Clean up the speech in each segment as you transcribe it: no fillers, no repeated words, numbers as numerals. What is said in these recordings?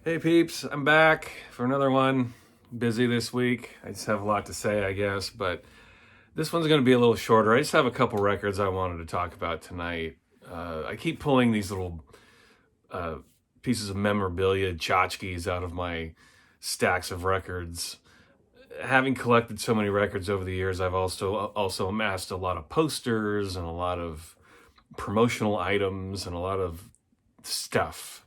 Hey peeps, I'm back for another one. Busy this week. I just have a lot to say, I guess, but this one's going to be a little shorter. I just have a couple records I wanted to talk about tonight. I keep pulling these little uh, pieces of memorabilia, tchotchkes, out of my stacks of records. Having collected so many records over the years, I've also amassed a lot of posters and a lot of promotional items and a lot of stuff.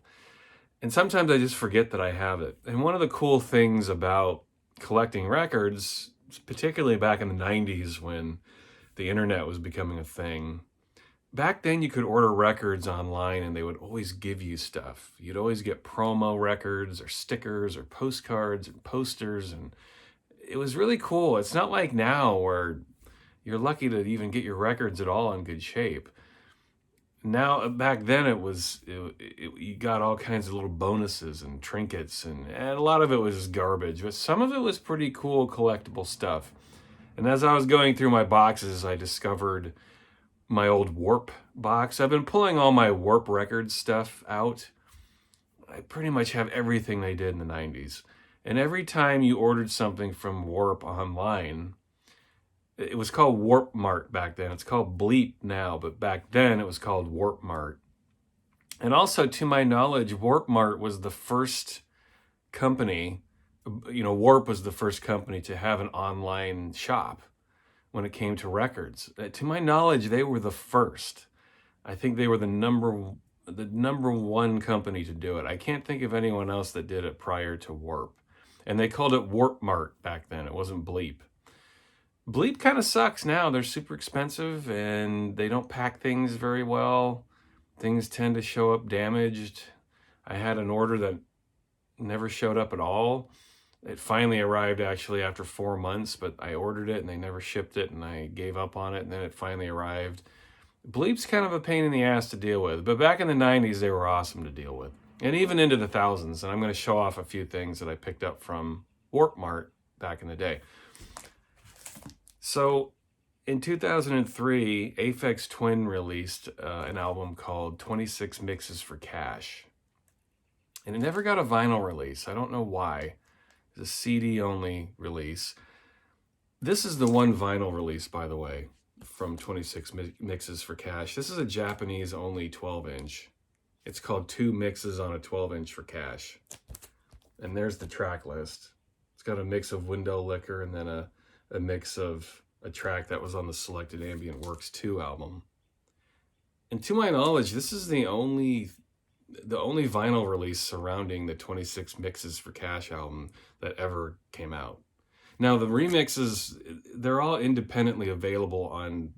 And sometimes I just forget that I have it. And one of the cool things about collecting records, particularly back in the 90s when the internet was becoming a thing, back then you could order records online and they would always give you stuff. You'd always get promo records or stickers or postcards and posters, and it was really cool. It's not like now where you're lucky to even get your records at all in good shape. Now, back then you got all kinds of little bonuses and trinkets, and a lot of it was garbage, but some of it was pretty cool collectible stuff. And as I was going through my boxes, I discovered my old Warp box. I've been pulling all my Warp Records stuff out. I pretty much have everything they did in the 90s. And every time you ordered something from Warp online, it was called Warpmart back then. It's called Bleep now, but back then it was called Warpmart. And also, to my knowledge, Warpmart was the first company, Warp was the first company to have an online shop when it came to records. To my knowledge, they were the first. I think they were the number one company to do it. I can't think of anyone else that did it prior to Warp. And they called it Warpmart back then. It wasn't Bleep. Bleep kind of sucks now. They're super expensive and they don't pack things very well. Things tend to show up damaged. I had an order that never showed up at all. It finally arrived actually after 4 months, but I ordered it and they never shipped it and I gave up on it, and then it finally arrived. Bleep's kind of a pain in the ass to deal with, but back in the 90s they were awesome to deal with. And even into the thousands, and I'm going to show off a few things that I picked up from Warpmart back in the day. So in 2003, Aphex Twin released an album called 26 Mixes for Cash. And it never got a vinyl release. I don't know why. It's a CD-only release. This is the one vinyl release, by the way, from 26 Mixes for Cash. This is a Japanese-only 12-inch. It's called 2 Mixes on a 12-inch for Cash. And there's the track list. It's got a mix of Windowlicker and then a mix of a track that was on the Selected Ambient Works 2 album. And to my knowledge, this is the only vinyl release surrounding the 26 Mixes for Cash album that ever came out. Now, the remixes, they're all independently available on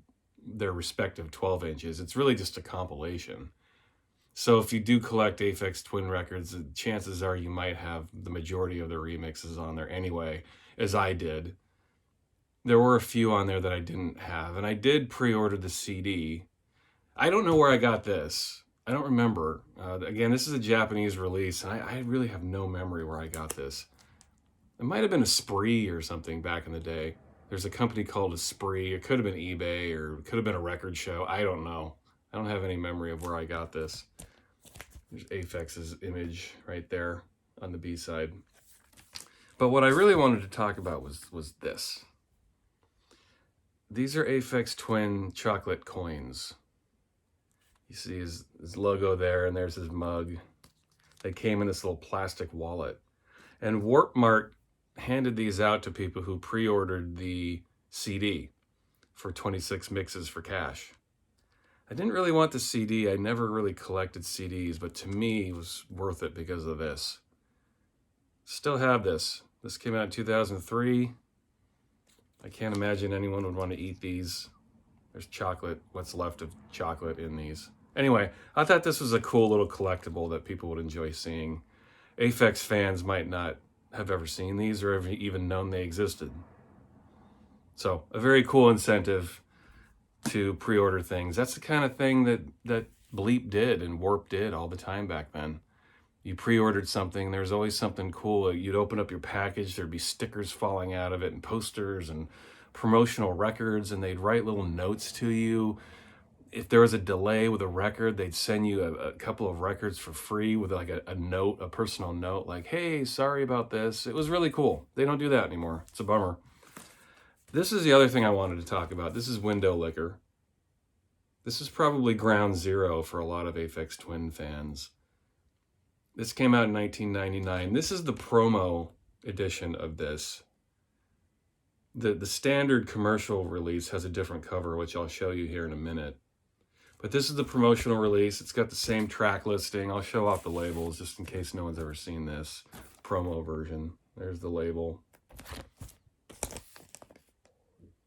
their respective 12 inches. It's really just a compilation. So if you do collect Aphex Twin records, the chances are you might have the majority of the remixes on there anyway, as I did. There were a few on there that I didn't have, and I did pre-order the CD. I don't know where I got this. I don't remember. Again, this is a Japanese release, and I really have no memory where I got this. It might have been a Spree or something back in the day. There's a company called a Spree. It could have been eBay, or it could have been a record show. I don't know. I don't have any memory of where I got this. There's Aphex's image right there on the B-side. But what I really wanted to talk about was this. These are Aphex Twin chocolate coins. You see his logo there, and there's his mug. They came in this little plastic wallet. And Warpmart handed these out to people who pre-ordered the CD for 26 Mixes for Cash. I didn't really want the CD. I never really collected CDs, but to me, it was worth it because of this. Still have this. This came out in 2003. I can't imagine anyone would want to eat these. There's chocolate, what's left of chocolate in these. Anyway, I thought this was a cool little collectible that people would enjoy seeing. Aphex fans might not have ever seen these or ever even known they existed. So, a very cool incentive to pre-order things. That's the kind of thing that Bleep did and Warp did all the time back then. You pre-ordered something, there's always something cool. You'd open up your package, there'd be stickers falling out of it and posters and promotional records, and they'd write little notes to you. if there was a delay with a record, they'd send you a couple of records for free with like a note, a personal note, like, hey, sorry about this. It was really cool. They don't do that anymore. It's a bummer. This is the other thing I wanted to talk about. This is Windowlicker. This is probably ground zero for a lot of Aphex Twin fans. This came out in 1999. This is the promo edition of this. The standard commercial release has a different cover, which I'll show you here in a minute. But this is the promotional release. It's got the same track listing. I'll show off the labels just in case no one's ever seen this promo version. There's the label.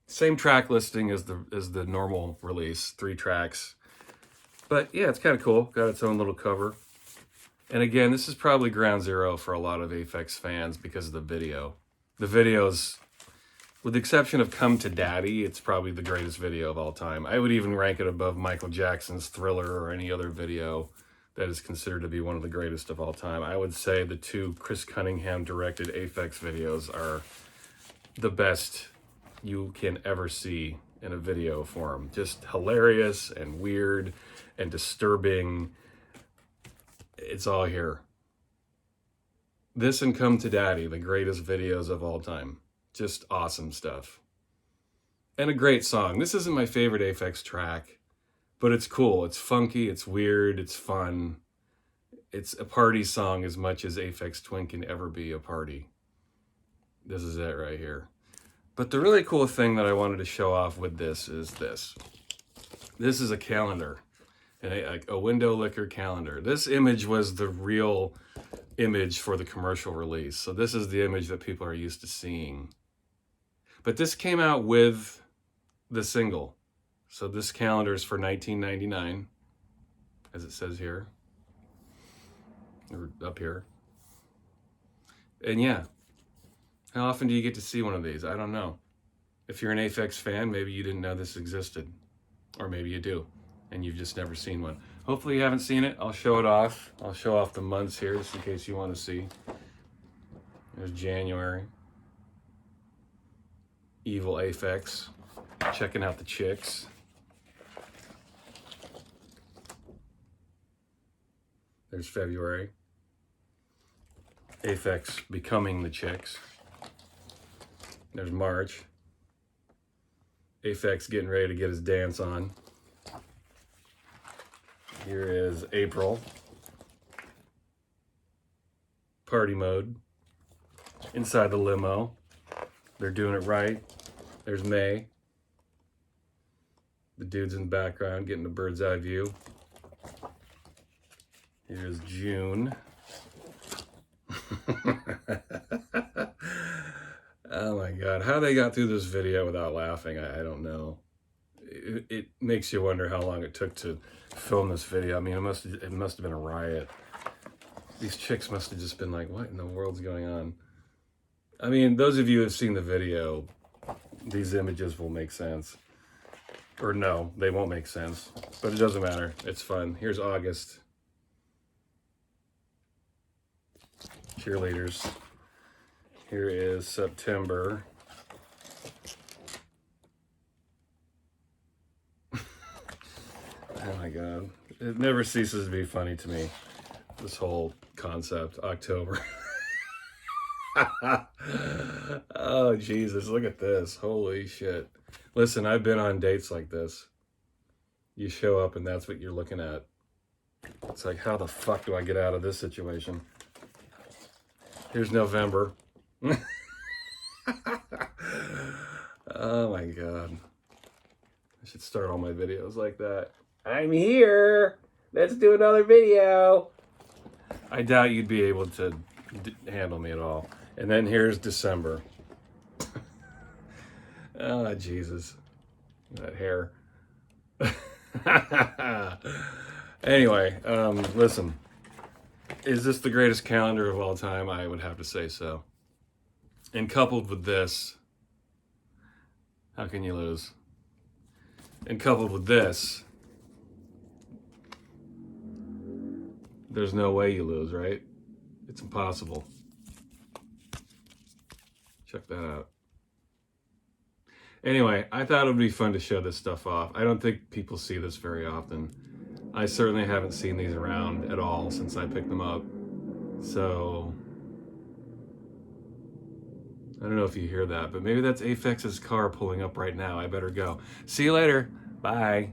Same track listing as the normal release, 3 tracks. But yeah, it's kind of cool. Got its own little cover. And again, this is probably ground zero for a lot of Aphex fans because of the video. The video's, with the exception of Come to Daddy, it's probably the greatest video of all time. I would even rank it above Michael Jackson's Thriller or any other video that is considered to be one of the greatest of all time. I would say the 2 Chris Cunningham directed Aphex videos are the best you can ever see in a video form. Just hilarious and weird and disturbing. It's all here. This and Come to Daddy, the greatest videos of all time. Just awesome stuff. And a great song. This isn't my favorite Aphex track, but it's cool. It's funky, it's weird, it's fun. It's a party song as much as Aphex Twin can ever be a party. This is it right here. But the really cool thing that I wanted to show off with this is this. This is a calendar, a Windowlicker calendar. This image was the real image for the commercial release. So this is the image that people are used to seeing. But this came out with the single. So this calendar is for 1999, as it says here, or up here. And yeah, how often do you get to see one of these? I don't know. If you're an Aphex fan, maybe you didn't know this existed. Or maybe you do, and you've just never seen one. Hopefully you haven't seen it. I'll show it off. I'll show off the months here, just in case you want to see. There's January. Evil Aphex. Checking out the chicks. There's February. Aphex becoming the chicks. There's March. Aphex getting ready to get his dance on. Here is April. Party mode. Inside the limo. They're doing it right. There's May. The dude's in the background getting a bird's eye view. Here's June. Oh my God, how they got through this video without laughing, I don't know. It makes you wonder how long it took to film this video. I mean, it must have been a riot. These chicks must have just been like, what in the world's going on? I mean, those of you who have seen the video, these images will make sense. Or no, they won't make sense. But it doesn't matter. It's fun. Here's August. Cheerleaders. Here is September. Oh my God. It never ceases to be funny to me, this whole concept. October. Oh, Jesus. Look at this. Holy shit. Listen, I've been on dates like this. You show up and that's what you're looking at. It's like, how the fuck do I get out of this situation? Here's November. Oh my God. I should start all my videos like that. I'm here. Let's do another video. I doubt you'd be able to handle me at all. And then here's December. Oh, Jesus. That hair. Anyway, listen. Is this the greatest calendar of all time? I would have to say so. And coupled with this, how can you lose? And coupled with this, there's no way you lose, right? It's impossible. Check that out. Anyway, I thought it would be fun to show this stuff off. I don't think people see this very often. I certainly haven't seen these around at all since I picked them up. So, I don't know if you hear that, but maybe that's Aphex's car pulling up right now. I better go. See you later. Bye.